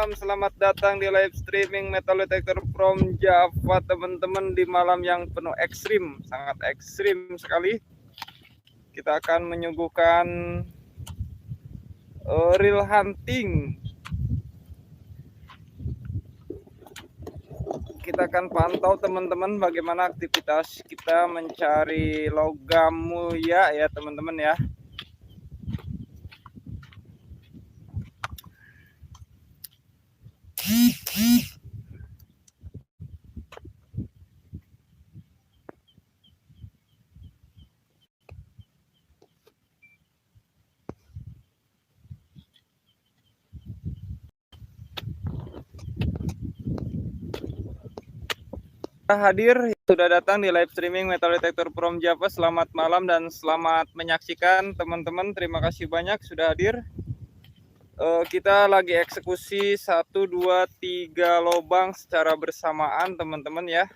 Selamat datang di live streaming metal detector from Java, teman-teman, di malam yang penuh ekstrim, sangat ekstrim sekali. Kita akan menyuguhkan real hunting. Kita akan pantau, teman-teman, bagaimana aktivitas kita mencari logam mulia ya, teman-teman ya. Hadir sudah datang di live streaming metal detector from Java. Selamat malam dan selamat menyaksikan, teman-teman. Terima kasih banyak sudah hadir. Kita lagi eksekusi 1, 2, 3 lubang secara bersamaan, teman-teman ya.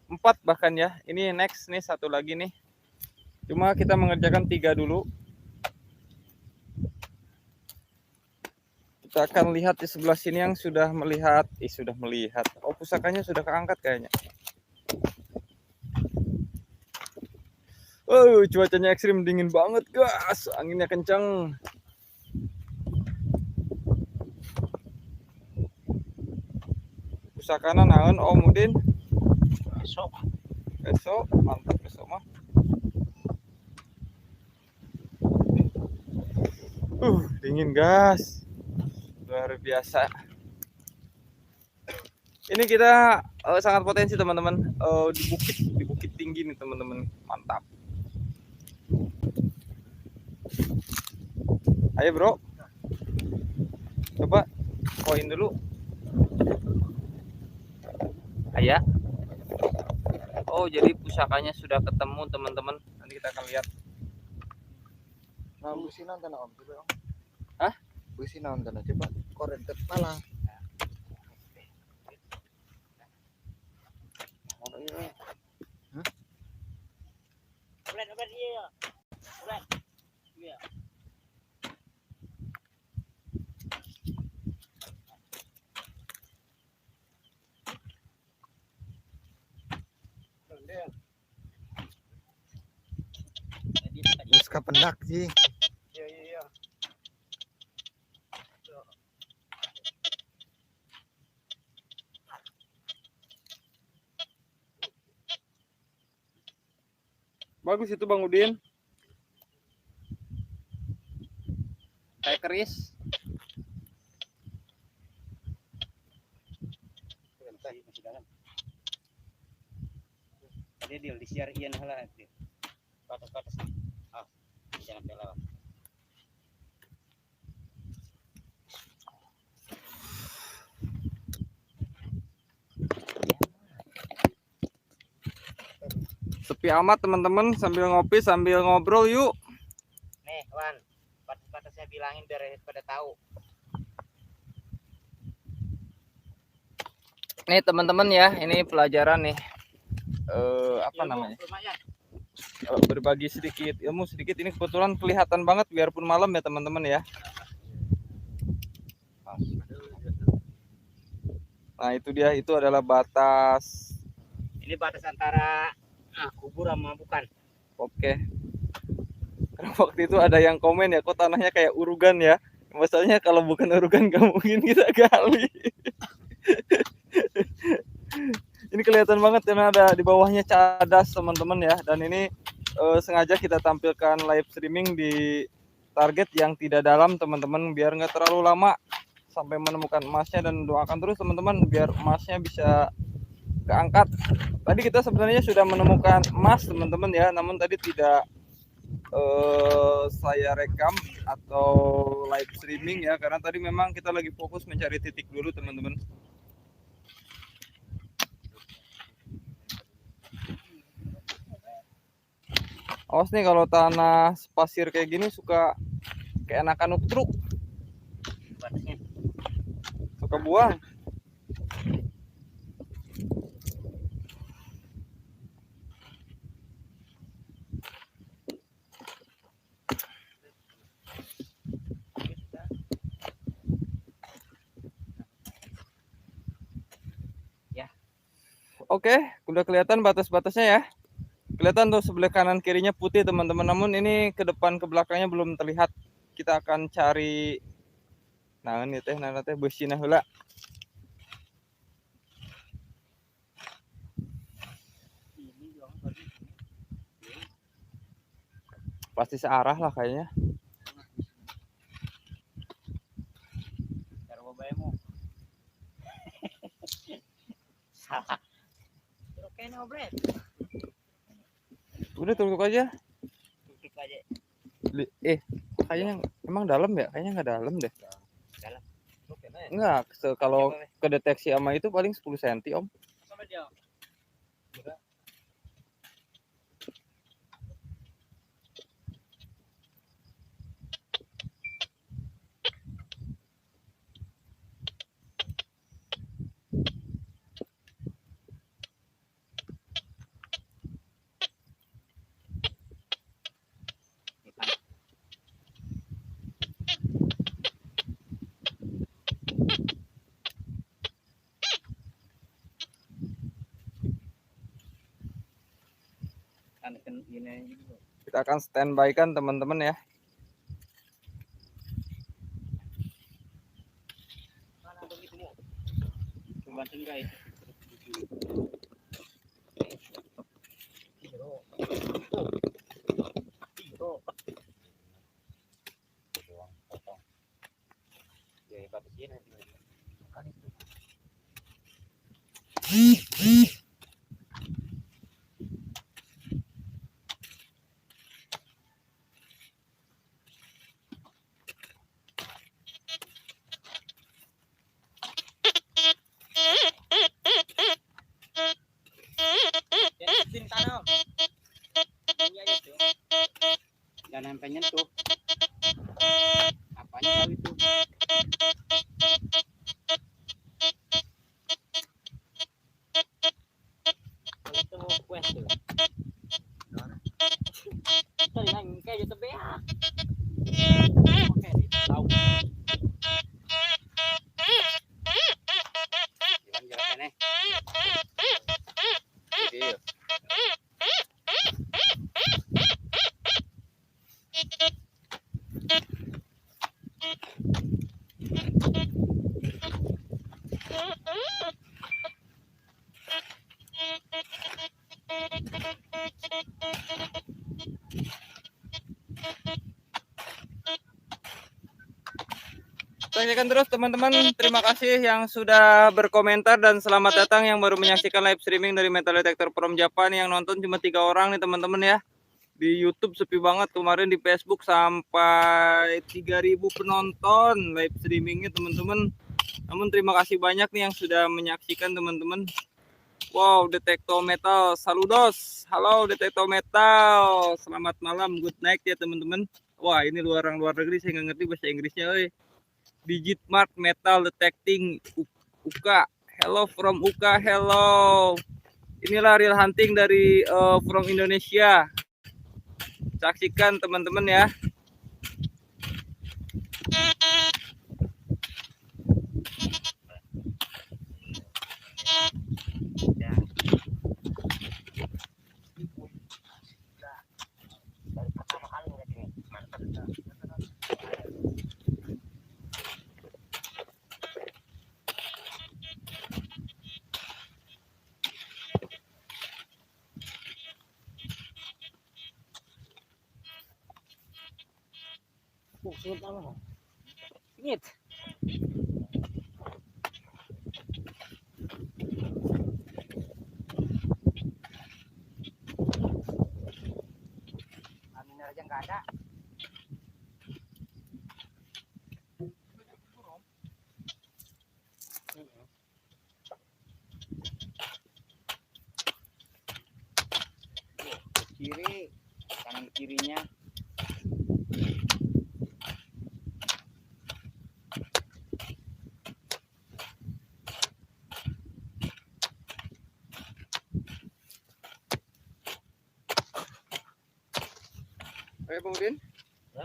4 bahkan ya. Ini next nih, satu lagi nih. Cuma kita mengerjakan 3 dulu. Kita akan lihat di sebelah sini yang sudah melihat. Sudah melihat. Oh, pusakanya sudah keangkat kayaknya. Oh, cuacanya ekstrim, dingin banget, guys. Anginnya kencang. Pusakana naon Om Udin? Besok mantap, besok mah. Dingin, gas. Luar biasa. Ini kita sangat potensi, teman-teman. Di bukit tinggi nih, teman-teman. Mantap. Ayo, bro. Coba koin dulu. Ayo. Oh, jadi pusakanya sudah ketemu, teman-teman. Nanti kita akan lihat. Nah, businan tanah Om, coba Om. Hah? Businan tanah, coba koren ke kepala. Hah? Iya. Terus kapendak sih. Iya. Bagus itu, Bang Udin. Kayak keris. Dia di share ian hala batas jangan pelawak. Sepi amat, teman-teman, sambil ngopi sambil ngobrol yuk. Nih Wan, batas-batasnya bilangin biar pada tahu. Nih, teman-teman ya, ini pelajaran nih. Apa namanya? Berbagi sedikit ilmu sedikit. Ini kebetulan kelihatan banget biarpun malam ya, teman-teman ya. Nah, itu dia, itu adalah batas. Ini batas antara kubur sama bukan. Oke. Karena waktu itu ada yang komen ya, kok tanahnya kayak urugan ya. Masalahnya kalau bukan urugan gak mungkin kita gali. Ini kelihatan banget karena ada di bawahnya cadas, teman-teman ya. Dan ini sengaja kita tampilkan live streaming di target yang tidak dalam, teman-teman, biar nggak terlalu lama sampai menemukan emasnya. Dan doakan terus, teman-teman, biar emasnya bisa keangkat. Tadi kita sebenarnya sudah menemukan emas, teman-teman ya, namun tadi tidak saya rekam atau live streaming ya, karena tadi memang kita lagi fokus mencari titik dulu teman-teman. Awas nih kalau tanah pasir kayak gini suka keenakan truk, Batasnya. suka buang. Ya. Oke, udah kelihatan batas-batasnya ya. Kelihatan tuh sebelah kanan kirinya putih teman-teman. Namun ini ke depan ke belakangnya belum terlihat. Kita akan cari nah ini teh beusina heula. Pasti searah lah kayaknya. Cara babaymu. Salah. Oke, no bread. Udah tutup aja. Tutup aja. Kayaknya emang dalam ya? Kayaknya nggak dalam deh. Dalam. Enggak, kalau kedeteksi sama itu paling 10 cm, Om. Sama dia. Kita akan standby kan teman-teman ya. Jangan sampai nyentuh. Apanya tahu itu? Itu kue tuh. Tadi nang kayak YouTube ya. Oke, tahu. Jangan jalan nih. Iya. Saksikan terus teman-teman. Terima kasih yang sudah berkomentar dan selamat datang yang baru menyaksikan live streaming dari Metal Detector from Japan. Yang nonton cuma 3 orang nih teman-teman ya. Di YouTube sepi banget, kemarin di Facebook sampai 3.000 penonton live streamingnya teman-teman. Namun terima kasih banyak nih yang sudah menyaksikan teman-teman. Wow, Detektor Metal, saludos. Halo Detektor Metal, selamat malam, good night ya teman-teman. Wah, ini luar negeri, saya nggak ngerti bahasa Inggrisnya. Digit Mark Metal Detecting UK. Hello from UK, hello. Inilah real hunting dari from Indonesia. Saksikan teman-teman ya. Singit apa? Singit. Amin aja nggak ada. Oke, Bang Udin. Ya.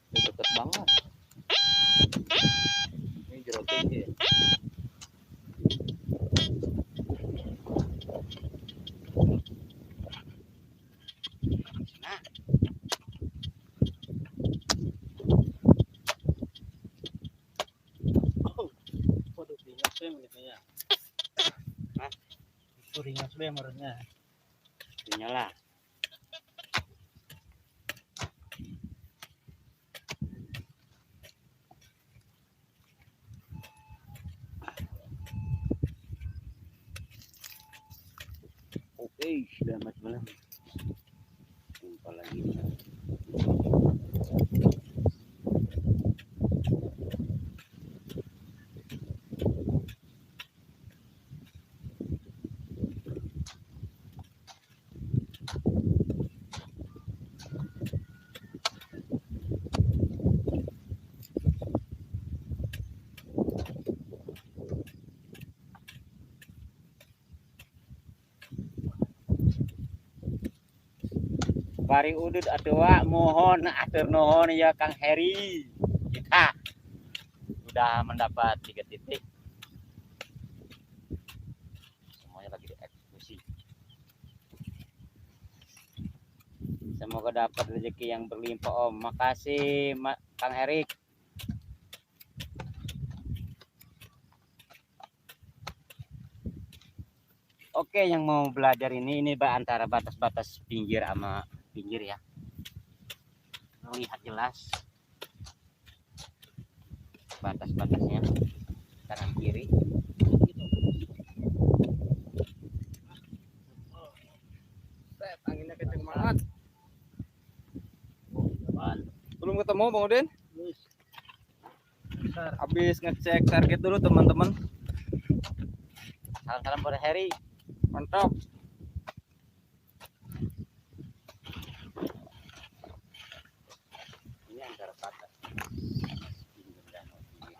Deket banget. Ini jeruk tinggi. Nah. Oh, waduh, ringan sih menitnya. Hah? Itu ringan sih merenya. Nyala. Oke, selamat malam. Jumpa lagi. Bari udut atua mohon atur nuhun ya Kang Heri. Kita sudah mendapat 3 titik. Semuanya lagi dieksekusi. Semoga dapat rezeki yang berlimpah Om. Makasih Kang Erik. Oke, yang mau belajar ini antara batas-batas pinggir sama pinggir ya. Lihat jelas batas-batasnya kanan kiri. Anginnya kenceng banget. Depan. Belum ketemu Bang Udin? Besar. Habis ngecek target dulu teman-teman. Salam-salam buat Heri. Mantap. Ini antara batas pinggir dan pinggir.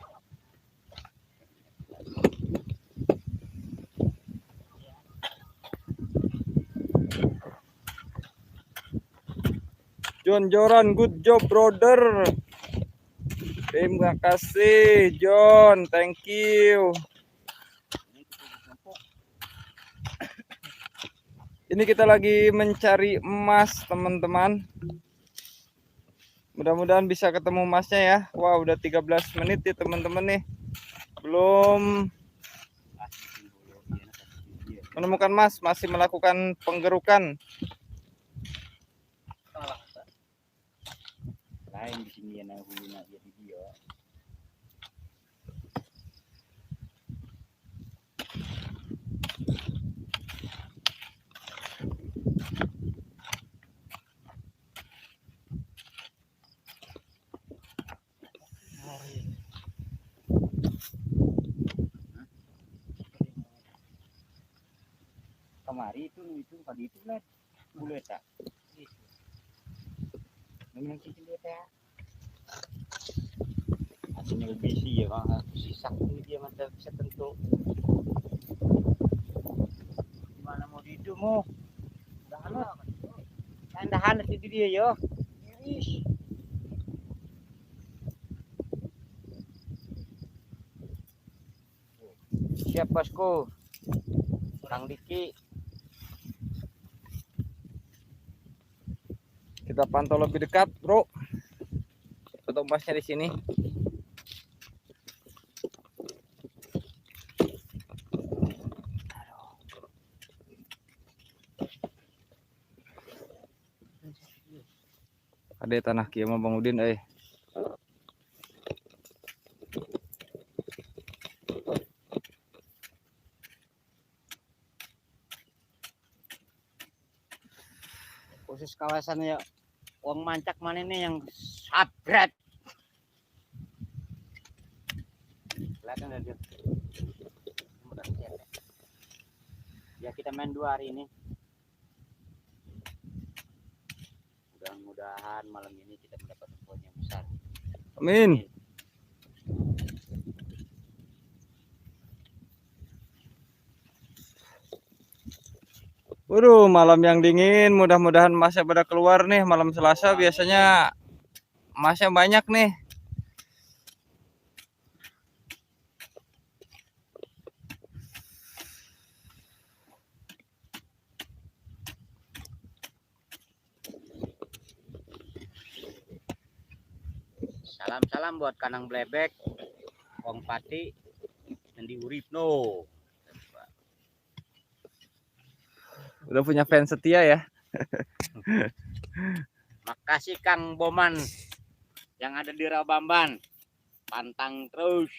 John Joran, good job brother. Terima kasih John, thank you. Ini kita lagi mencari emas teman-teman. Mudah-mudahan bisa ketemu emasnya ya. Wow, udah 13 menit ya teman-teman nih. Belum menemukan emas, masih melakukan penggerukan. Lain di sini ya hulunya jadi dia. Kemari itu tadi itu lah boleh tak? Memang cincin dia tak. Hasilnya lebih sih ya bang. Sisa ini dia mantap bisa tentu. Gimana mau dihidup mau? Dahan itu dia yo. Iris. Siap bosku. Kang Diki. Kita pantau lebih dekat, bro. Foto emasnya di sini. Ada tanah kieu mah Bang Udin Khusus kawasan ya uang mancak mana nih yang sabret. Kelihatan ada dia. Ya kita main 2 hari ini. Mudah-mudahan malam ini kita mendapat poin yang besar. Amin. Waduh, malam yang dingin, mudah-mudahan masnya pada keluar nih. Malam Selasa biasanya masnya banyak nih. Salam-salam buat Kanang Blebek, Wong Pati, Nendi Uripno. Udah punya fans setia ya. Makasih Kang Boman yang ada di Rabamban. Pantang terus.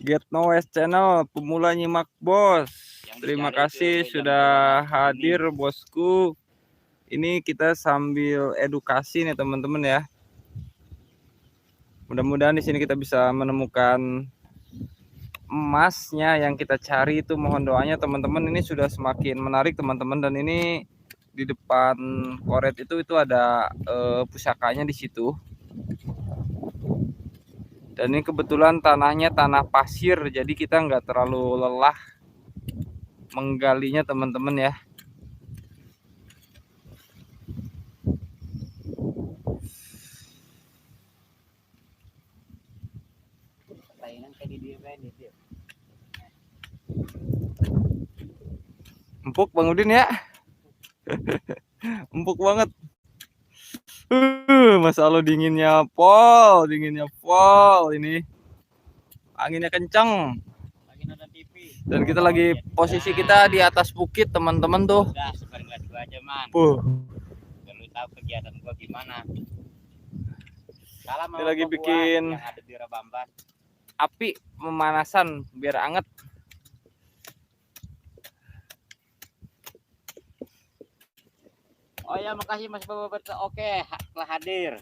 Get No West Channel, pemula nyimak bos. Yang Terima dicari kasih itu sudah jam 12 hadir bosku. Ini kita sambil edukasi nih teman-teman ya. Mudah-mudahan di sini kita bisa menemukan emasnya yang kita cari itu. Mohon doanya teman-teman, ini sudah semakin menarik teman-teman, dan ini di depan koret itu ada pusakanya di situ. Dan ini kebetulan tanahnya tanah pasir, jadi kita nggak terlalu lelah menggalinya teman-teman ya. Empuk Bang Udin ya. Empuk banget. Masa Allah dinginnya pol ini. Anginnya kencang. Dan kita lagi posisi kita di atas bukit teman-teman tuh. Udah, sebar ngeliat gua aja man. Lu tahu kegiatan gua gimana. Salam Ini lagi gua bikin yang ada di Rabamban. api pemanasan biar anget. Oh ya, makasih Mas Bapak. Oke, telah hadir.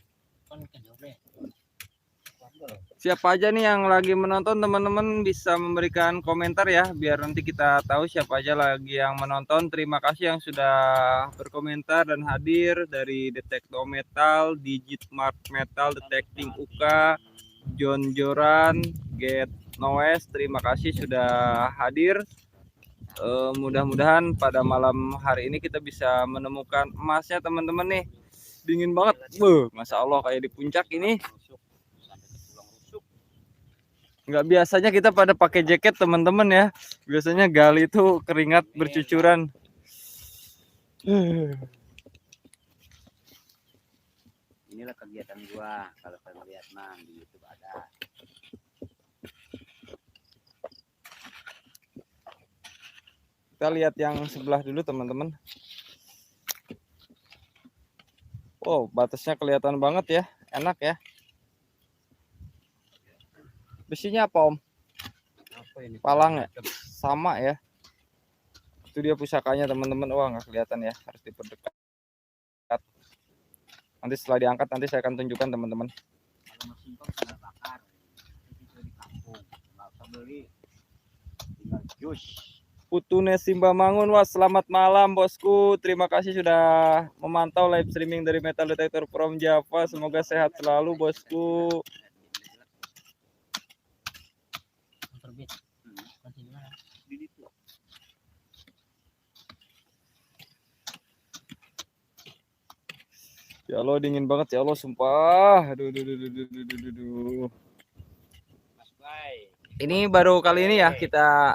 Siapa aja nih yang lagi menonton, teman-teman bisa memberikan komentar ya, biar nanti kita tahu siapa aja lagi yang menonton. Terima kasih yang sudah berkomentar dan hadir dari Detekto Metal, Digit Mart Metal, Detecting UK, John Joran, Get Noise. Terima kasih sudah hadir. Mudah-mudahan pada malam hari ini kita bisa menemukan emasnya teman-teman nih. Dingin banget, Masya Allah kayak di puncak ini. Nggak biasanya kita pada pakai jaket teman-teman ya. Biasanya gali itu keringat bercucuran. Inilah kegiatan gua kalau kalian lihat mah di YouTube ada. Kita lihat yang sebelah dulu teman-teman. Oh, batasnya kelihatan banget ya. Enak ya. Besinya apa Om? Apa ini? Palang ya? Sama ya. Itu dia pusakanya teman-teman. Wah, nggak kelihatan ya. Harus diperdekat. Nanti setelah diangkat nanti saya akan tunjukkan teman-teman. Kalau mau singkong tinggal bakar. Itu di kampung. Nggak usah beli. Tinggal jus. Putune Simba Mangun, wah selamat malam bosku. Terima kasih sudah memantau live streaming dari Metal Detector from Java. Semoga sehat selalu bosku. Ya Allah dingin banget ya Allah sumpah. Aduh. Ini baru kali ini ya kita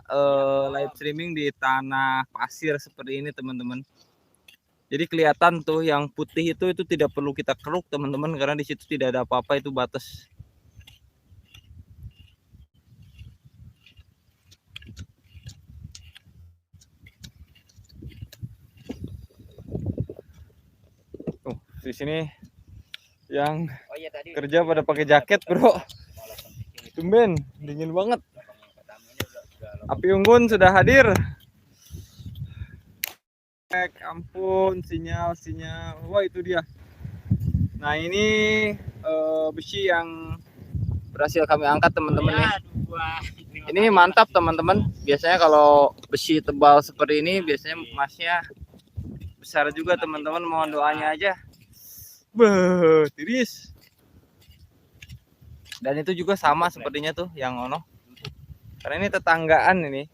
live streaming di tanah pasir seperti ini teman-teman. Jadi kelihatan tuh yang putih itu tidak perlu kita keruk teman-teman, karena di situ tidak ada apa-apa, itu batas. Di sini yang kerja pada pakai jaket bro. Tumben dingin banget. Api unggun sudah hadir. Ampun sinyal. Wah itu dia. Nah ini besi yang berhasil kami angkat teman-teman nih. Ini mantap teman-teman. Biasanya kalau besi tebal seperti ini biasanya emasnya besar juga teman-teman. Mohon doanya aja. Tiris. Dan itu juga sama sepertinya tuh yang ono. Karena ini tetanggaan ini.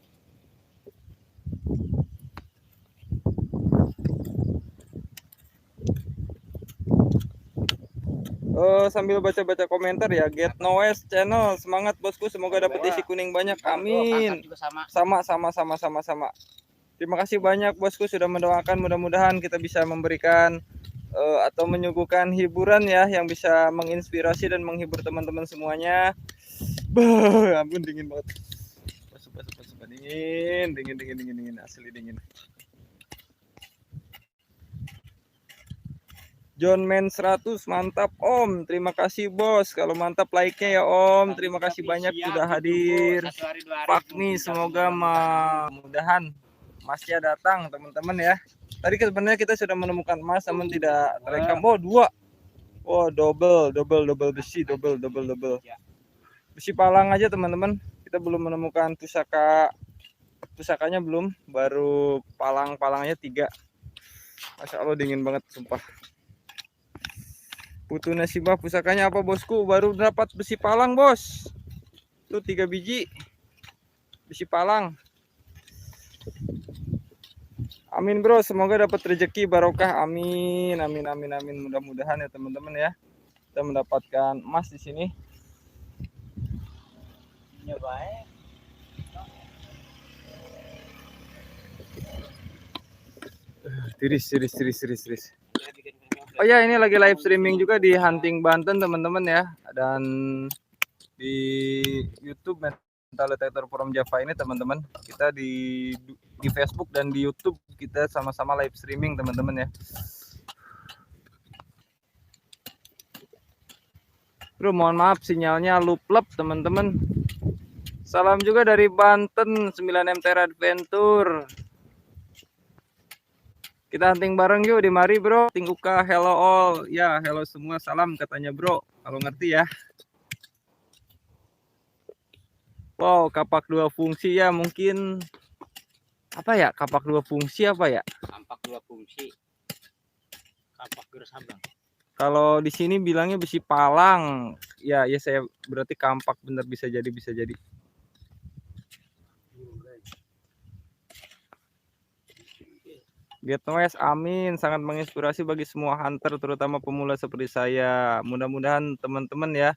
Sambil baca-baca komentar ya, Get Noise Channel, semangat bosku, semoga dapat isi kuning banyak, amin. Sama. Terima kasih banyak bosku sudah mendoakan, mudah-mudahan kita bisa memberikan atau menyuguhkan hiburan ya yang bisa menginspirasi dan menghibur teman-teman semuanya. Ampun dingin banget. Pas dingin, asli dingin. John Man 100, mantap Om, terima kasih bos. Kalau mantap like-nya ya Om, terima kasih banyak sudah hadir. Fakmi, semoga mudah-mudahan emasnya datang teman-teman ya. Tadi sebenarnya kita sudah menemukan emas namun tidak terekam. Oh 2. Oh double besi, double. Besi palang aja teman-teman. Kita belum menemukan pusakanya belum, baru palangnya 3. Masya Allah dingin banget sumpah. Putu nasibah pusakanya apa bosku? Baru dapat besi palang bos. Tuh 3 biji besi palang. Amin bro, semoga dapat rezeki barokah. Amin. Mudah-mudahan ya teman-teman ya. Kita mendapatkan emas di sini. Ya baik. Tiris. Oh ya, ini lagi live streaming juga di Hunting Banten teman-teman ya, dan di YouTube Metal Detector from Java ini teman-teman. Kita di Facebook dan di YouTube kita sama-sama live streaming teman-teman ya. Bro, mohon maaf sinyalnya luplep teman-teman. Salam juga dari Banten 9M Terra Adventure. Kita hunting bareng yuk di mari bro. Tingguka, hello all. Ya, hello semua, salam katanya bro. Kalau ngerti ya. Wow, kapak 2 fungsi ya, mungkin apa ya? Kapak 2 fungsi apa ya? Kapak 2 fungsi. Kapak gersabang. Kalau di sini bilangnya besi palang. Ya saya berarti kampak bener, bisa jadi. Get Noise, amin, sangat menginspirasi bagi semua hunter terutama pemula seperti saya. Mudah-mudahan teman-teman ya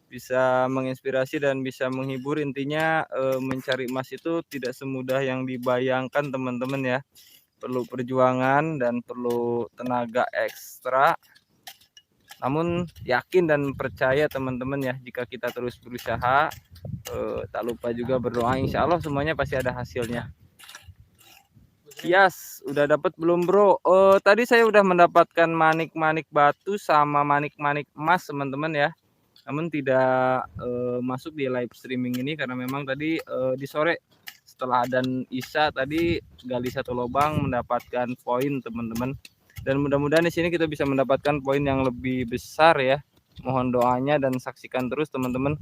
bisa menginspirasi dan bisa menghibur. Intinya mencari emas itu tidak semudah yang dibayangkan teman-teman ya. Perlu perjuangan dan perlu tenaga ekstra. Namun yakin dan percaya teman-teman ya, jika kita terus berusaha, tak lupa juga berdoa, insya Allah semuanya pasti ada hasilnya. Yes, udah dapat belum bro? Tadi saya udah mendapatkan manik-manik batu sama manik-manik emas teman-teman ya. Namun tidak masuk di live streaming ini karena memang tadi di sore setelah adzan Isya tadi gali 1 lubang mendapatkan poin teman-teman. Dan mudah-mudahan di sini kita bisa mendapatkan poin yang lebih besar ya. Mohon doanya dan saksikan terus teman-teman.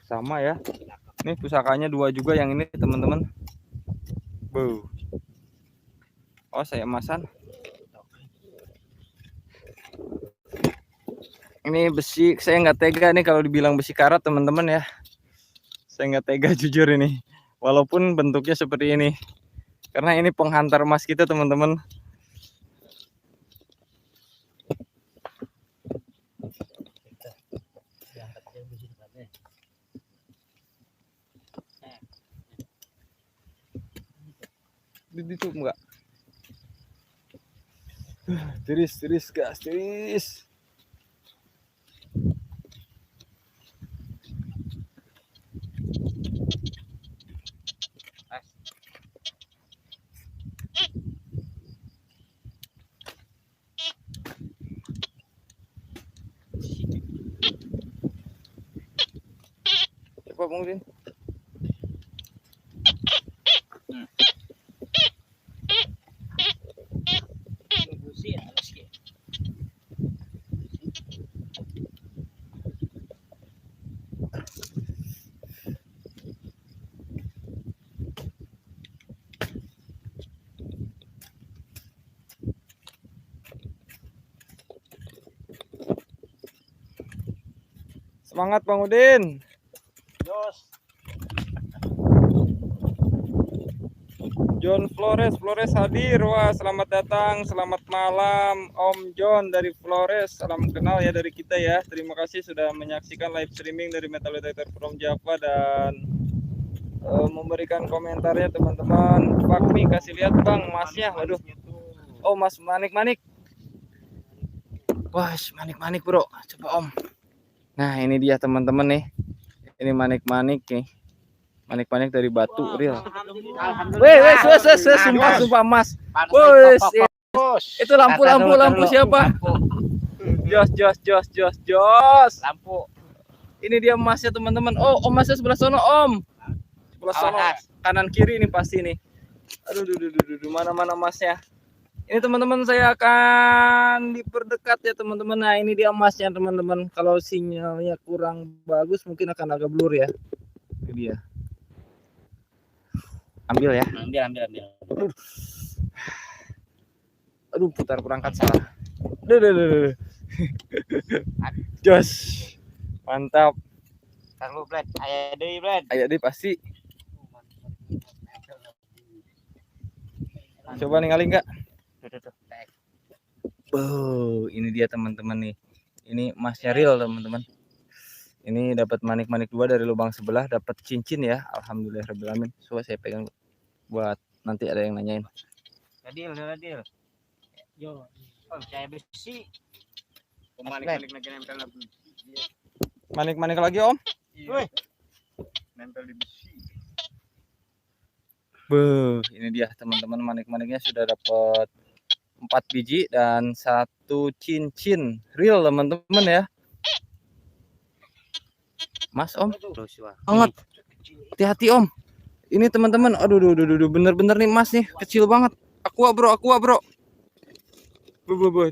Sama ya. Ini pusakanya 2 juga yang ini teman-teman. Oh saya emasan. Ini besi, saya nggak tega nih kalau dibilang besi karat teman-teman ya. Saya nggak tega jujur ini. Walaupun bentuknya seperti ini. Karena ini penghantar emas kita teman-teman. Ditutup enggak? Tiris gas, tiris. Coba mungkin. Semangat Bang Udin. Jos. John Flores hadir. Wah, selamat datang, selamat malam Om John dari Flores. Salam kenal ya dari kita ya. Terima kasih sudah menyaksikan live streaming dari Metal Detector from Java dan memberikan komentarnya teman-teman. Fakmi kasih lihat Bang masnya. Waduh. Oh, Mas manik-manik. Wah, manik-manik bro. Coba Om. Nah, ini dia teman-teman nih. Ini manik-manik nih. Manik-manik dari batu real. Wes, sumpah emas. Wes, itu lampu siapa? Jos. Lampu. Ini dia emasnya teman-teman. Oh, emasnya sebelah sono Om. Sebelah sono kanan kiri ini pasti nih. Aduh, mana emasnya? Ini teman-teman saya akan diperdekat ya teman-teman. Nah, ini dia emasnya teman-teman. Kalau sinyalnya kurang bagus mungkin akan agak blur ya. Ini dia. Ambil ya. Ambil. Aduh, putar perangkat salah. Duh. Jos. Mantap. Taruh blade. Ayo deh pasti. Coba ningali enggak? Oh, ini dia teman-teman nih. Ini emasnya real teman-teman. Ini dapat manik-manik 2 dari lubang sebelah, dapat cincin ya. Alhamdulillahirabbil alamin. Coba saya pegang buat nanti ada yang nanyain. Adil. Yo, saya besi. Manik-manik lagi Om. Woi. Nempel di besi. Ini dia teman-teman, manik-maniknya sudah dapat 4 biji dan 1 cincin real teman-teman ya. Mas Om, hangat. Hati-hati Om. Ini teman-teman, aduh, bener-bener nih emas nih, kecil banget. Aqua bro.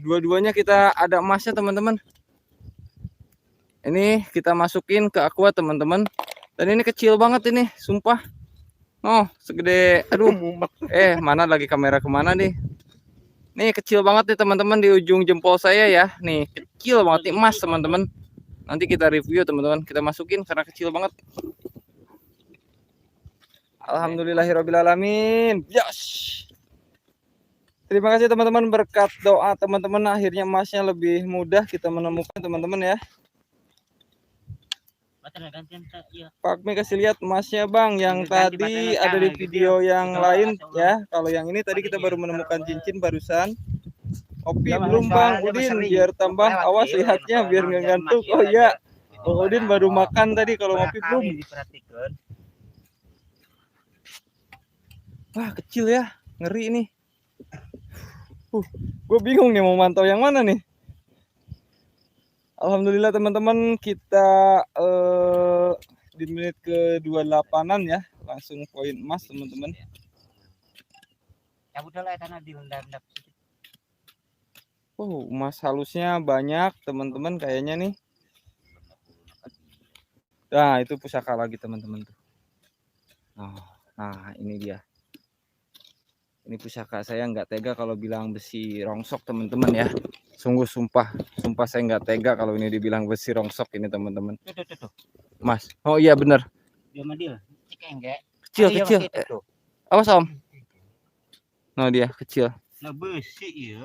Dua-duanya kita ada emasnya teman-teman. Ini kita masukin ke aqua teman-teman. Dan ini kecil banget ini, sumpah. Oh, segede, aduh. Mana lagi kamera kemana nih? Nih kecil banget nih teman-teman di ujung jempol saya ya. Nih kecil banget nih emas teman-teman. Nanti kita review teman-teman, kita masukin karena kecil banget. Alhamdulillahirabbil alamin. Yes. Terima kasih teman-teman, berkat doa teman-teman akhirnya emasnya lebih mudah kita menemukan teman-teman ya. Fakmi kasih lihat emasnya Bang, yang tadi ada di video yang lain ya. Kalau yang ini tadi kita baru menemukan cincin barusan. Kopi belum Bang Udin, biar tambah awas lihatnya biar nggak ngantuk. Oh iya, Bang Udin baru makan tadi, kalau ngopi belum. Wah kecil ya, ngeri ini. Gue bingung nih mau mantau yang mana nih. Alhamdulillah teman-teman, kita di menit ke-28an ya, langsung poin emas teman-teman. Ya udahlah tanah dilendam. Emas halusnya banyak teman-teman kayaknya nih. Nah, itu pusaka lagi teman-teman tuh. Nah, ini dia. Ini pusaka, saya nggak tega kalau bilang besi rongsok teman-teman ya. Sungguh sumpah saya nggak tega kalau ini dibilang besi rongsok ini teman-teman. Mas, oh iya bener. Kecil. Awas Om. Nah dia kecil. Nah besi ya.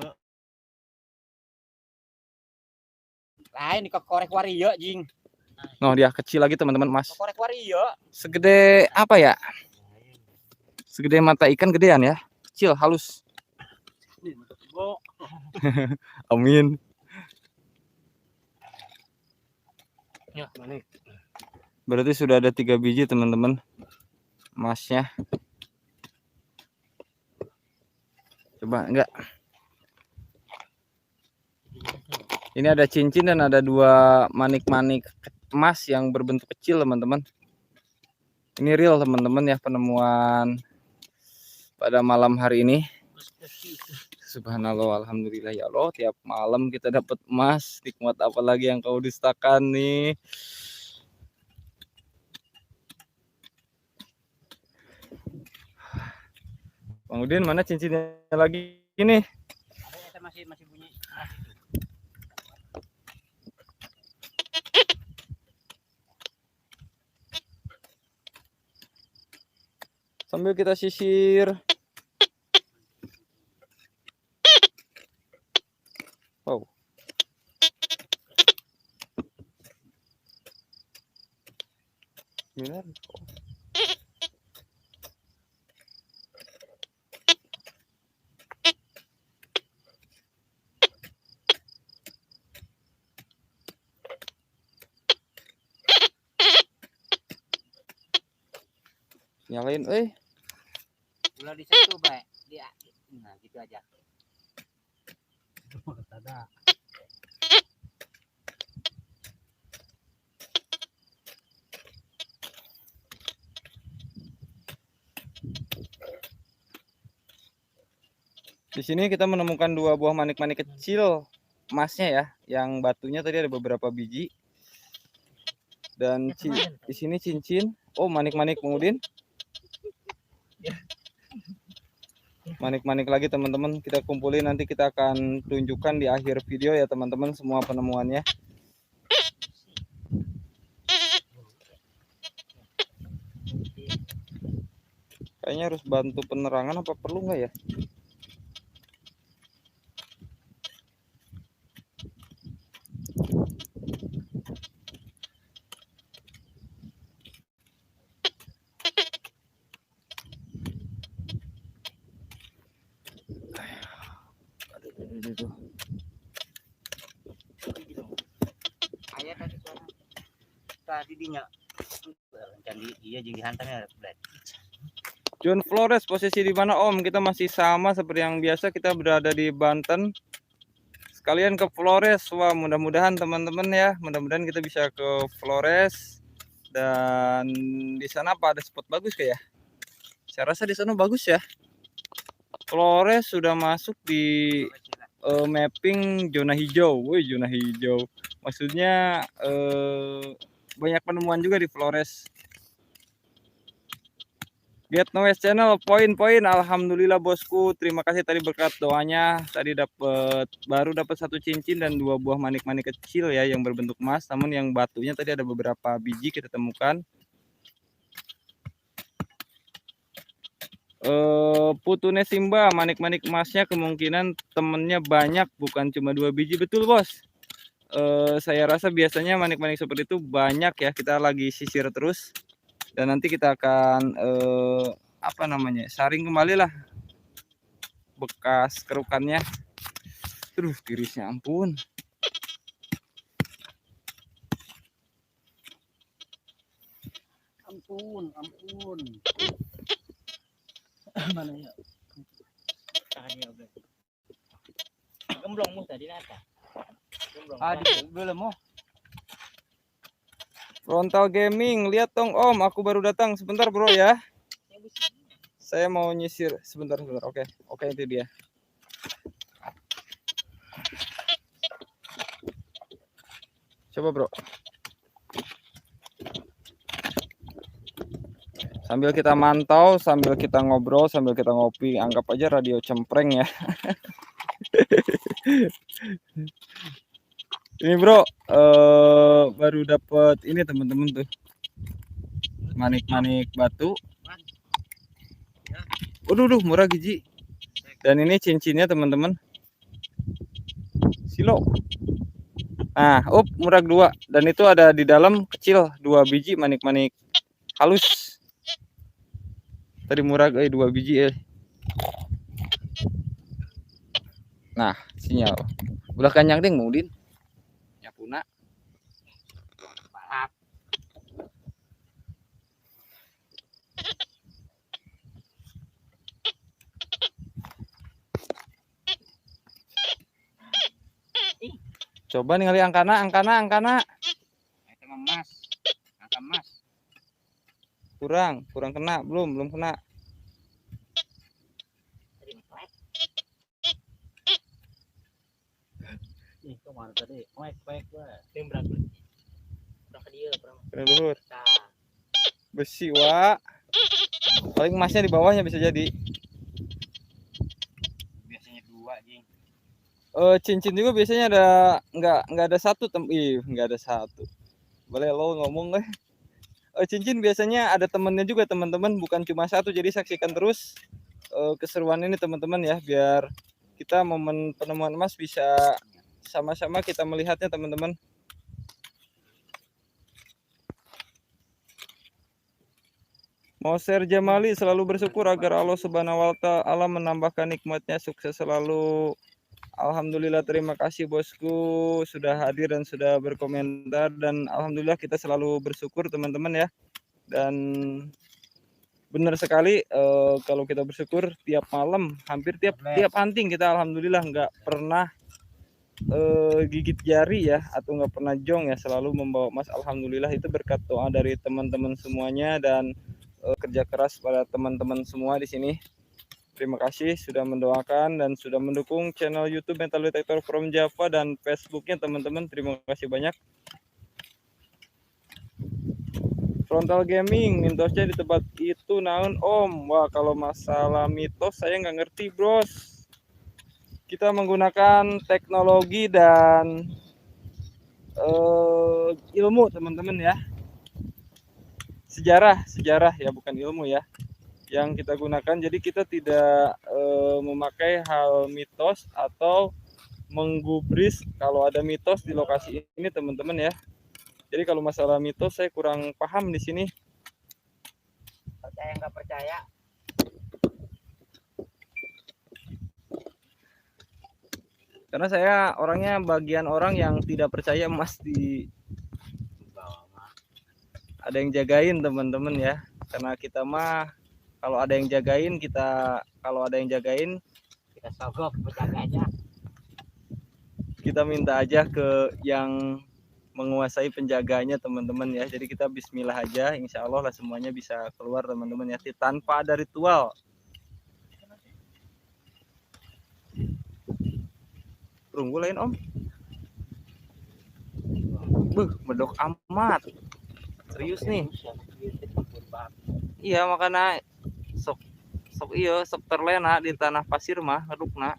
Lain ke korek wario jing. Nah dia kecil lagi teman-teman Mas. Korek wario. Segede apa ya? Segede mata ikan gedean ya. Kecil halus. Amin. Ya, manik. Berarti sudah ada 3 biji teman-teman emasnya. Coba enggak. Ini ada cincin dan ada 2 manik-manik emas yang berbentuk kecil teman-teman. Ini real teman-teman ya, penemuan pada malam hari ini. Subhanallah, alhamdulillah ya Allah, tiap malam kita dapat emas. Nikmat apa lagi yang kau dustakan nih. Bang Udin, mana cincinnya lagi ini? Masih bunyi. Sambil kita sisir. Wow. Benar. Nyalain, Ulah di situ, baik. Dia. Nah, gitu aja. Ada. Di sini kita menemukan 2 buah manik-manik kecil emasnya ya, yang batunya tadi ada beberapa biji. Dan di sini cincin. Oh, manik-manik Bang Udin. Manik-manik lagi teman-teman, kita kumpulin, nanti kita akan tunjukkan di akhir video ya teman-teman semua penemuannya. Kayaknya harus bantu penerangan, apa perlu nggak ya? Aduh. Ayah tadi dinya. Candi iya jeung dihantamnya belat. John Flores, posisi di mana Om? Kita masih sama seperti yang biasa, kita berada di Banten. Sekalian ke Flores. Wah, mudah-mudahan teman-teman ya, mudah-mudahan kita bisa ke Flores. Dan di sana apa ada spot bagus kayak ya? Saya rasa di sana bagus ya. Flores sudah masuk di mapping zona hijau. Woi, zona hijau. Maksudnya banyak penemuan juga di Flores. Get Noise Channel, poin-poin, alhamdulillah bosku, terima kasih tadi berkat doanya, tadi baru dapat 1 cincin dan 2 buah manik-manik kecil ya yang berbentuk emas, namun yang batunya tadi ada beberapa biji kita temukan. Putune Simba, manik-manik emasnya kemungkinan temennya banyak, bukan cuma 2 biji, betul bos. Saya rasa biasanya manik-manik seperti itu banyak ya, kita lagi sisir terus. Dan nanti kita akan saring kembali lah bekas kerukannya. Aduh, tirisnya ampun. Ampun. Mana ya? Gemblongmu tadi nata. Gemblong. Belum mau. Frontal Gaming, lihat dong Om, aku baru datang. Sebentar bro ya. Saya mau nyisir sebentar. Oke, itu dia. Coba bro. Sambil kita mantau, sambil kita ngobrol, sambil kita ngopi, anggap aja radio cempreng ya. Ini bro, baru dapat ini teman-teman tuh, manik-manik batu. Waduh, murah giji. Dan ini cincinnya teman-teman, silo. Nah, murah 2. Dan itu ada di dalam kecil 2 biji manik-manik halus. Tadi murah 2 biji. Nah, sinyal. Udah kanyang ding Mudin. Puna balap. Coba ningali angkana. Itu emas. Angka emas. Kurang kena, belum kena. Kemana tadi? Baik. Tim berapa? Berapa dia? Kena luhur. Besi, Wak. Paling emasnya di bawahnya bisa jadi. Biasanya 2, Jing. Cincin juga biasanya ada nggak ada 1 nggak ada 1. Boleh lo ngomong deh. cincin biasanya ada temennya juga teman-teman, bukan cuma satu. Jadi saksikan terus keseruan ini teman-teman ya, biar kita momen penemuan emas bisa sama-sama kita melihatnya teman-teman. Moser Jamali selalu bersyukur agar Allah Subhanahu wa Ta'ala menambahkan nikmatnya, sukses selalu. Alhamdulillah, terima kasih bosku sudah hadir dan sudah berkomentar, dan alhamdulillah kita selalu bersyukur teman-teman ya. Dan benar sekali kalau kita bersyukur tiap malam, hampir tiap hunting kita alhamdulillah nggak pernah gigit jari ya, atau nggak pernah jong ya, selalu membawa emas. Alhamdulillah itu berkat doa dari teman-teman semuanya dan kerja keras pada teman-teman semua di sini. Terima kasih sudah mendoakan dan sudah mendukung channel YouTube Metal Detector from Java dan Facebooknya teman-teman. Terima kasih banyak. Frontal Gaming, mitosnya di tempat itu naon om? Wah, kalau masalah mitos saya nggak ngerti bros. Kita menggunakan teknologi dan ilmu teman-teman ya. Sejarah ya, bukan ilmu ya yang kita gunakan. Jadi kita tidak memakai hal mitos atau menggubris kalau ada mitos di lokasi ini teman-teman ya. Jadi kalau masalah mitos saya kurang paham di sini. Percaya nggak percaya? Karena saya orangnya bagian orang yang tidak percaya emas di ada yang jagain teman-teman ya. Karena kita mah kalau ada yang jagain kita sogok penjaganya. Kita minta aja ke yang menguasai penjaganya teman-teman ya. Jadi kita bismillah aja, insya Allah lah semuanya bisa keluar teman-teman ya, tanpa ada ritual. Perunggu lain om. Medok amat. Serius nih. Iya makanya sok terlena di tanah pasir mah ngedukna.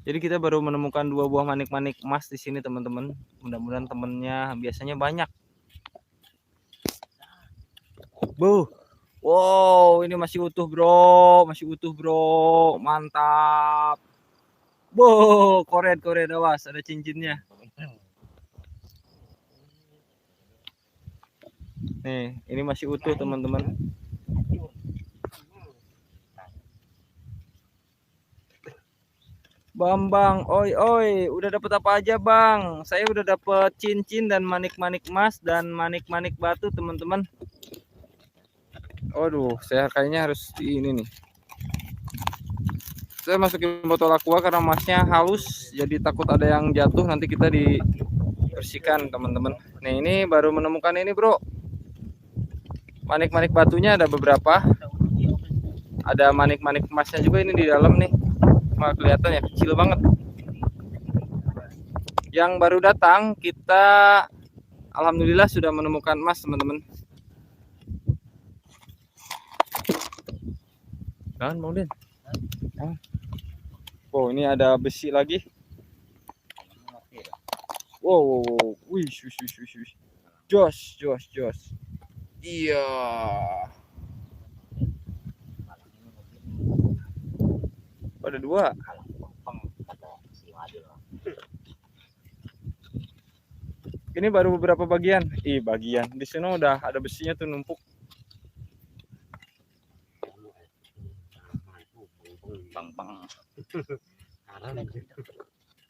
Jadi kita baru menemukan 2 buah manik-manik emas di sini teman-teman. Mudah-mudahan temennya biasanya banyak. Wow, ini masih utuh bro, mantap. Koren awas, ada cincinnya. Nih, ini masih utuh teman-teman. Bambang, oi, udah dapat apa aja bang? Saya udah dapat cincin dan manik-manik emas dan manik-manik batu teman-teman. Aduh, saya kayaknya harus ini nih. Saya masukin botol aqua karena emasnya halus, jadi takut ada yang jatuh nanti kita dibersihkan teman-teman. Nih ini baru menemukan ini bro. Manik-manik batunya ada beberapa. Ada manik-manik emasnya juga ini di dalam nih. Wah, kelihatan ya, kecil banget. Yang baru datang kita alhamdulillah sudah menemukan emas teman-teman. Kan Bang Den. Oh, ini ada besi lagi. Wow. Wih. Jos. Iya. Ada 2. Ini baru beberapa bagian. Bagian. Di sini udah ada besinya tuh numpuk. Pang.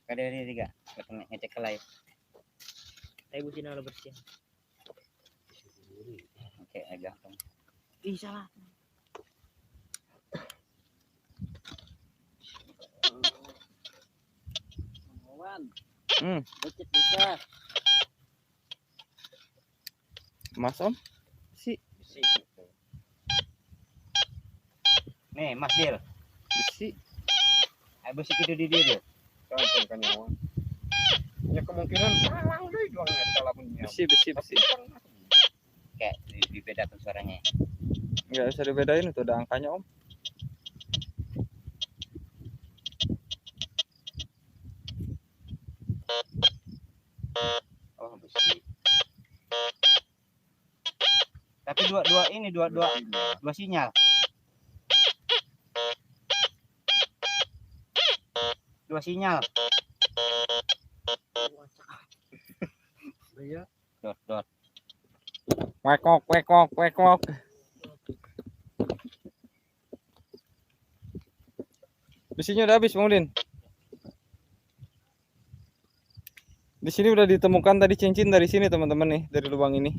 Ada ini 3. Ngecek ke live. Saya busin ala bersih. Oke, agak. Salah. Becet bisa. Mas om? Besi. Nih, Mas Dil. Besi. Besi gitu di dia. Kan nyawa. Ya kemungkinan salah udah jualnya salah punya. Besi. Kayak dibedakan suaranya. Enggak bisa dibedain, itu ada angkanya om. dua sinyal. Dua sinyal. Iya. Dot. Wekok. Besinya udah habis, Bang Udin. Di sini udah ditemukan tadi cincin dari sini, teman-teman nih, dari lubang ini.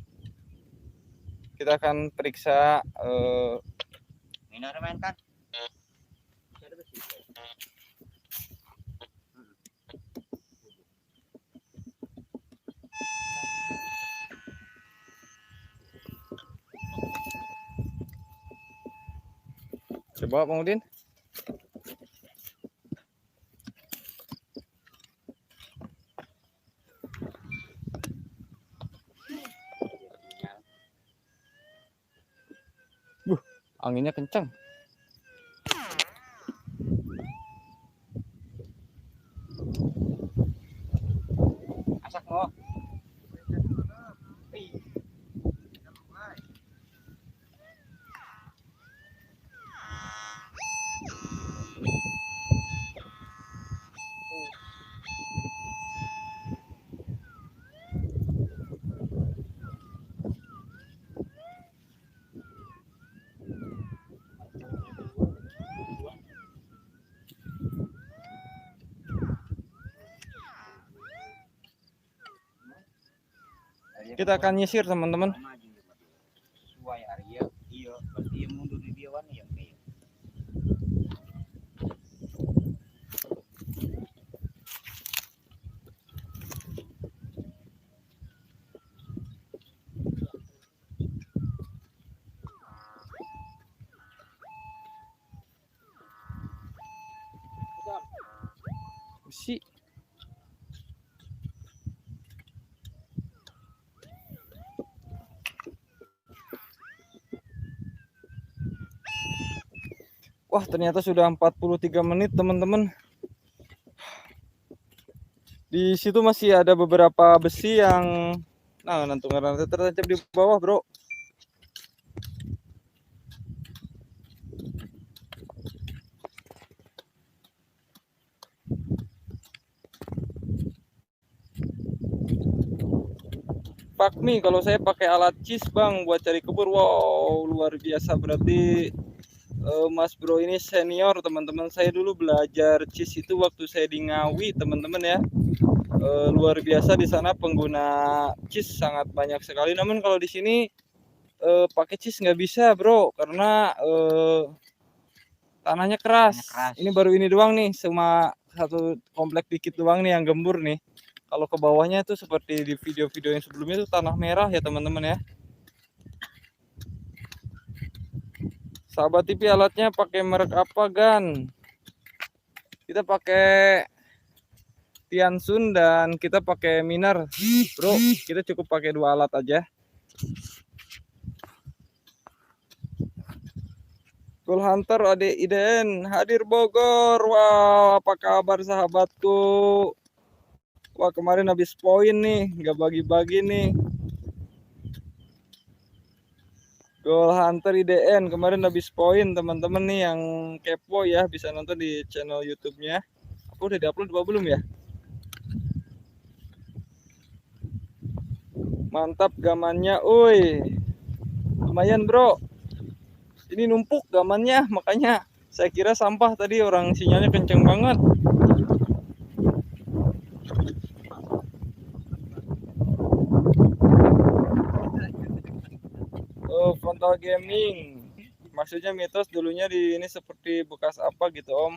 Kita akan periksa Ini ada main kan? coba Bang Udin. Anginnya kencang. Asak mo. Kita akan nyisir, teman-teman. Sesuai area, iya, berarti yang mundur di dia warna yang kayak. Besi. Wah, ternyata sudah 43 menit, teman-teman. Di situ masih ada beberapa besi yang nanti tertancap di bawah, bro. Pakmi, kalau saya pakai alat cis, Bang, buat cari kebur. Wow, luar biasa. Berarti Mas Bro ini senior, teman-teman. Saya dulu belajar cis itu waktu saya di Ngawi, teman-teman ya. Luar biasa, di sana pengguna cis sangat banyak sekali. Namun kalau di sini pakai cis nggak bisa, bro, karena tanahnya keras. Ini baru ini doang nih, cuma satu komplek dikit doang nih yang gembur nih. Kalau ke bawahnya itu seperti di video-video yang sebelumnya itu tanah merah ya, teman-teman ya. Sahabat TV, alatnya pakai merek apa, Gan? Kita pakai Tiansun dan kita pakai Minar, bro. Kita cukup pakai 2 alat aja. Goal Hunter Ade Iden hadir Bogor. Wow, apa kabar sahabatku? Wah, kemarin habis poin nih, nggak bagi-bagi nih. Goal Hunter IDN kemarin habis poin, teman-teman nih yang kepo ya bisa nonton di channel YouTube-nya. Aku udah diupload apa belum ya? Mantap gamannya, oi. Lumayan, bro. Ini numpuk gamannya, makanya saya kira sampah tadi, orang sinyalnya kenceng banget. Frontal gaming. Maksudnya mitos dulunya di ini seperti bekas apa gitu, Om.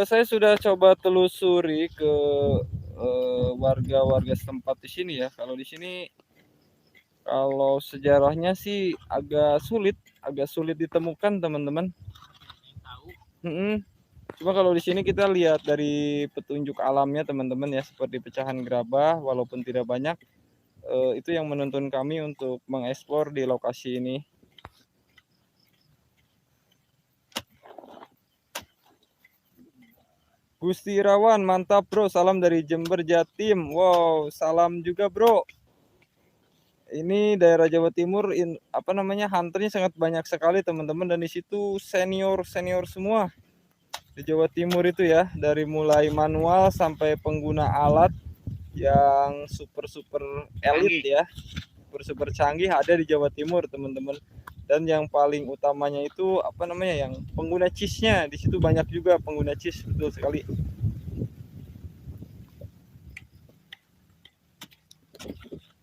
Saya sudah coba telusuri ke warga-warga setempat di sini ya. Kalau di sini, kalau sejarahnya sih agak sulit ditemukan, teman-teman. Cuma kalau di sini kita lihat dari petunjuk alamnya, teman-teman ya, seperti pecahan gerabah, walaupun tidak banyak, itu yang menuntun kami untuk mengeksplor di lokasi ini. Gusti Irawan, mantap bro, salam dari Jember Jatim. Wow, salam juga bro. ini daerah Jawa Timur hunternya sangat banyak sekali teman-teman, dan di situ senior semua di Jawa Timur itu ya, dari mulai manual sampai pengguna alat yang super elit ya, super canggih ada di Jawa Timur teman-teman. Dan yang paling utamanya itu yang pengguna cheese-nya di situ banyak juga pengguna cheese, betul sekali.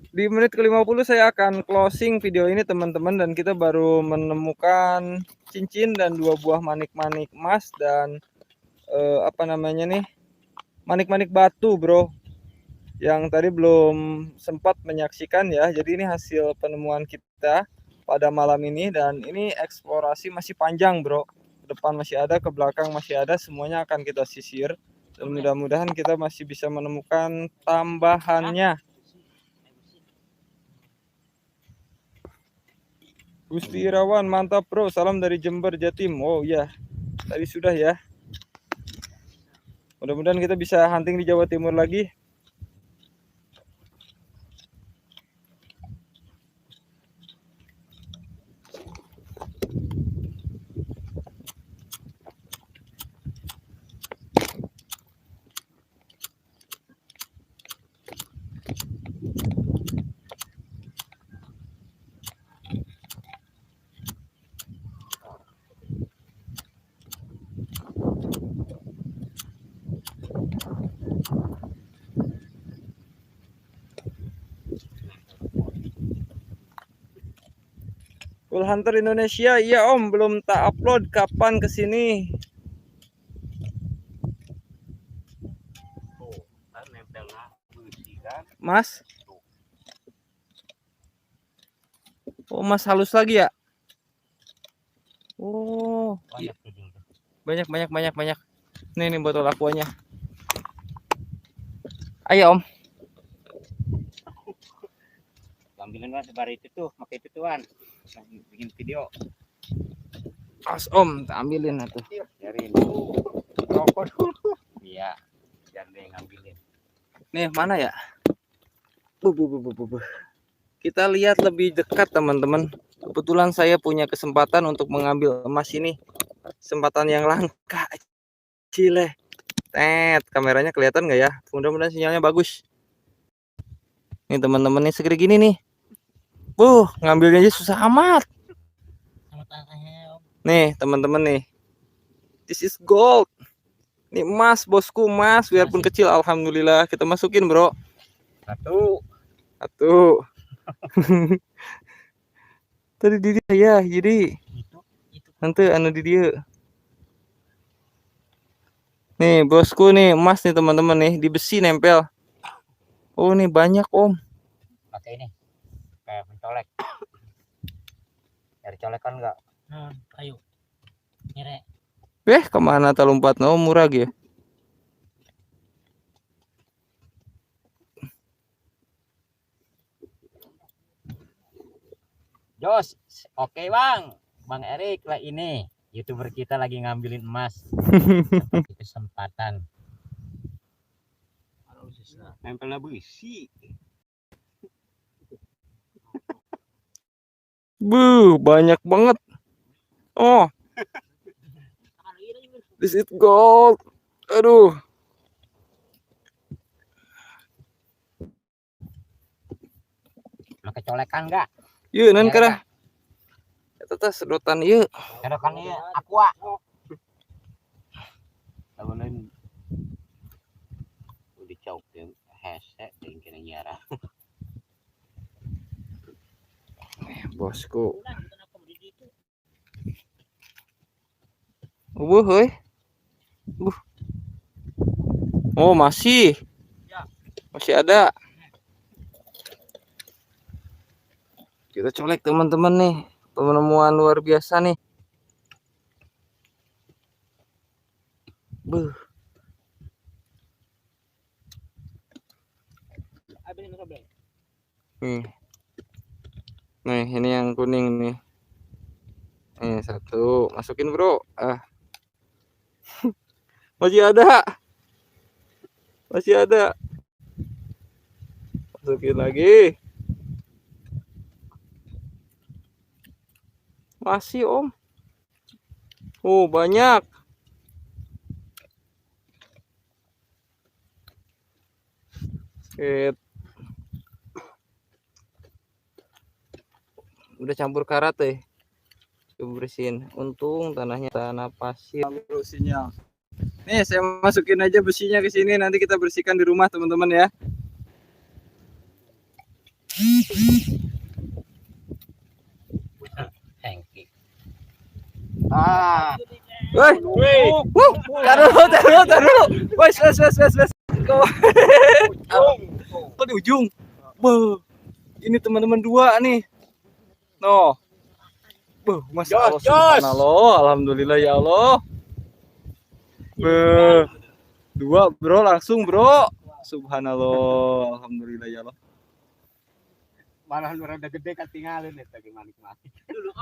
Di menit ke-50 saya akan closing video ini teman-teman, dan kita baru menemukan cincin dan 2 buah manik-manik emas dan manik-manik batu bro, yang tadi belum sempat menyaksikan ya. Jadi ini hasil penemuan kita pada malam ini, dan ini eksplorasi masih panjang bro, ke depan masih ada, ke belakang masih ada, semuanya akan kita sisir, dan mudah-mudahan kita masih bisa menemukan tambahannya. Gusti Irawan, mantap bro, salam dari Jember Jatim. Oh iya, tadi sudah ya. Mudah-mudahan kita bisa hunting di Jawa Timur lagi. Full Hunter Indonesia, iya om, belum tak upload, kapan kesini? Mas? Oh mas halus lagi ya? Oh iya. Banyak. Nih botol aquanya. Ayo om. Ambilin mas sebar itu tuh, pakai itu tuan. Bikin video. As om, tak ambilin atuh. Biarin. Iya. Jangan deh ngambilin. Nih mana ya? Kita lihat lebih dekat teman-teman. Kebetulan saya punya kesempatan untuk mengambil emas ini. Kesempatan yang langka. Cile. Kameranya kelihatan nggak ya? Mudah-mudahan sinyalnya bagus. Nih teman-teman, nih segede gini nih. Ngambilnya aja susah amat. Nih teman-teman nih. This is gold. Nih emas bosku, emas biarpun kecil, alhamdulillah kita masukin bro. Satu. Tadi di dia ya, jadi nanti di dia. Nih bosku nih emas nih teman-teman nih, di besi nempel. Oh nih banyak om. Pakai ini. Kayak pencolek. Dari colekan enggak? Ayo. Nyerek. Kemana tak lompat? No murah ya. Jos, oke bang. Bang Erik lah ini. YouTuber kita lagi ngambilin emas. Kesempatan. Nempelnya besi. Banyak banget. Oh. This is gold. Aduh. Pakai colekan enggak? Iya, nan kara. Eta sedotan ieu. Sedotan ieu aqua. Lamunan udah cauk teh hese teuing kena nyara. Bosku. Heuy. Oh, masih. Masih ada. Kita colek teman-teman nih, penemuan luar biasa nih. Nih, ini yang kuning nih. Nih satu, masukin bro. Masih ada. Masukin lagi. Masih Om. Oh banyak. Udah campur karat deh. Coba bersihin. Untung tanahnya tanah pasir. Sinyal. Nih saya masukin aja besinya ke sini. Nanti kita bersihkan di rumah teman-teman ya. Hengki. Woi, taruh dulu. Wes. Kok di ujung? Beuh. Ini teman-teman dua nih. No. Beuh, Mas Allah subhanallah. Alhamdulillah ya Allah. Beuh. Dua, Bro, langsung, Bro. Subhanallah. Alhamdulillah ya Allah. Malah lu rada gede ketinggalan nih tadi manik-manik. Dulu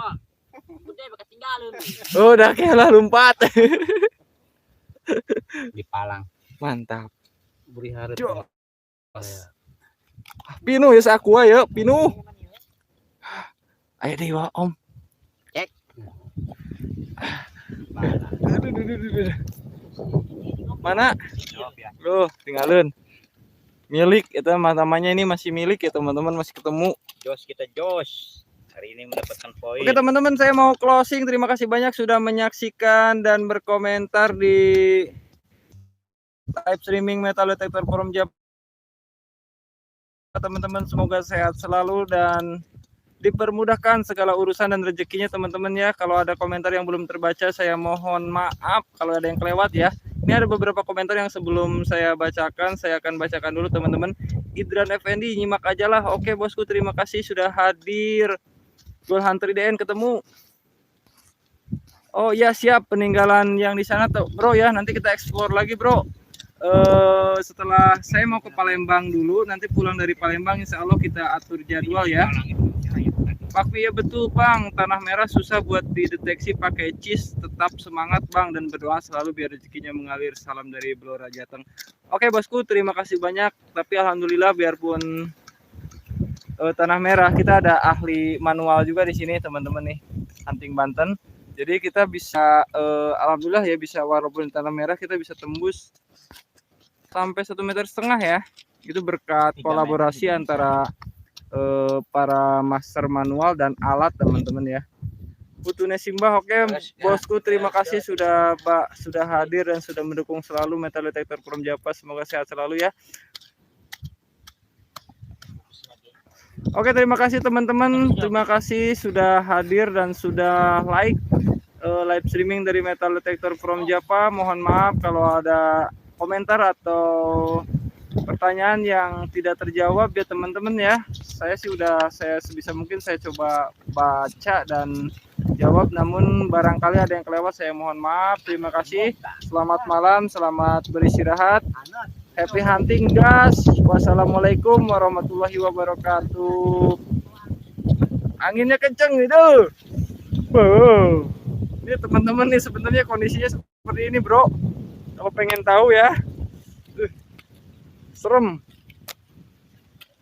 gede ketinggalan. Udah kayak lompat. Di palang. Mantap. Beri harap. Pinu ya aku ayo, Pinu. Ayo deh wa, Om. Cek. Aduh. Mana? Loh, tinggalin. Milik itu namanya ini masih milik ya teman-teman, masih ketemu. Jos. Hari ini mendapatkan poin. Oke teman-teman, saya mau closing. Terima kasih banyak sudah menyaksikan dan berkomentar di live streaming Metal Detector Forum Jawa. Teman-teman semoga sehat selalu dan dipermudahkan segala urusan dan rezekinya teman-teman ya. Kalau ada komentar yang belum terbaca saya mohon maaf kalau ada yang kelewat ya. Ini ada beberapa komentar yang sebelum saya bacakan, saya akan bacakan dulu teman-teman. Idran Effendi, nyimak aja lah. Oke bosku, terima kasih sudah hadir. Goal Hunter IDN ketemu. Oh ya siap, peninggalan yang di sana tuh bro ya. Nanti kita explore lagi bro. Setelah saya mau ke Palembang dulu, nanti pulang dari Palembang insya Allah kita atur jadwal ya. Pak ya betul Bang, tanah merah susah buat dideteksi pakai cheese. Tetap semangat Bang dan berdoa selalu biar rezekinya mengalir. Salam dari Blora Jateng. Oke bosku, terima kasih banyak. Tapi alhamdulillah biarpun tanah merah kita ada ahli manual juga di sini teman-teman nih, hunting Banten. Jadi kita bisa alhamdulillah ya bisa walaupun tanah merah kita bisa tembus sampai 1,5 meter ya. Itu berkat kolaborasi antara para master manual dan alat teman-teman ya. Putune Simbah, oke bosku, terima kasih sudah hadir dan sudah mendukung selalu Metal Detector Forum Java. Semoga sehat selalu ya. Oke, terima kasih teman-teman. Terima kasih sudah hadir dan sudah like live streaming dari Metal Detector Forum Java. Mohon maaf kalau ada komentar atau pertanyaan yang tidak terjawab ya teman-teman ya. Saya sebisa mungkin saya coba baca dan jawab, namun barangkali ada yang kelewat saya mohon maaf. Terima kasih. Selamat malam, selamat beristirahat. Happy hunting guys. Wassalamualaikum warahmatullahi wabarakatuh. Anginnya kenceng itu. Wow. Ini teman-teman nih sebenarnya kondisinya seperti ini bro. Kalau pengen tahu ya. Serem.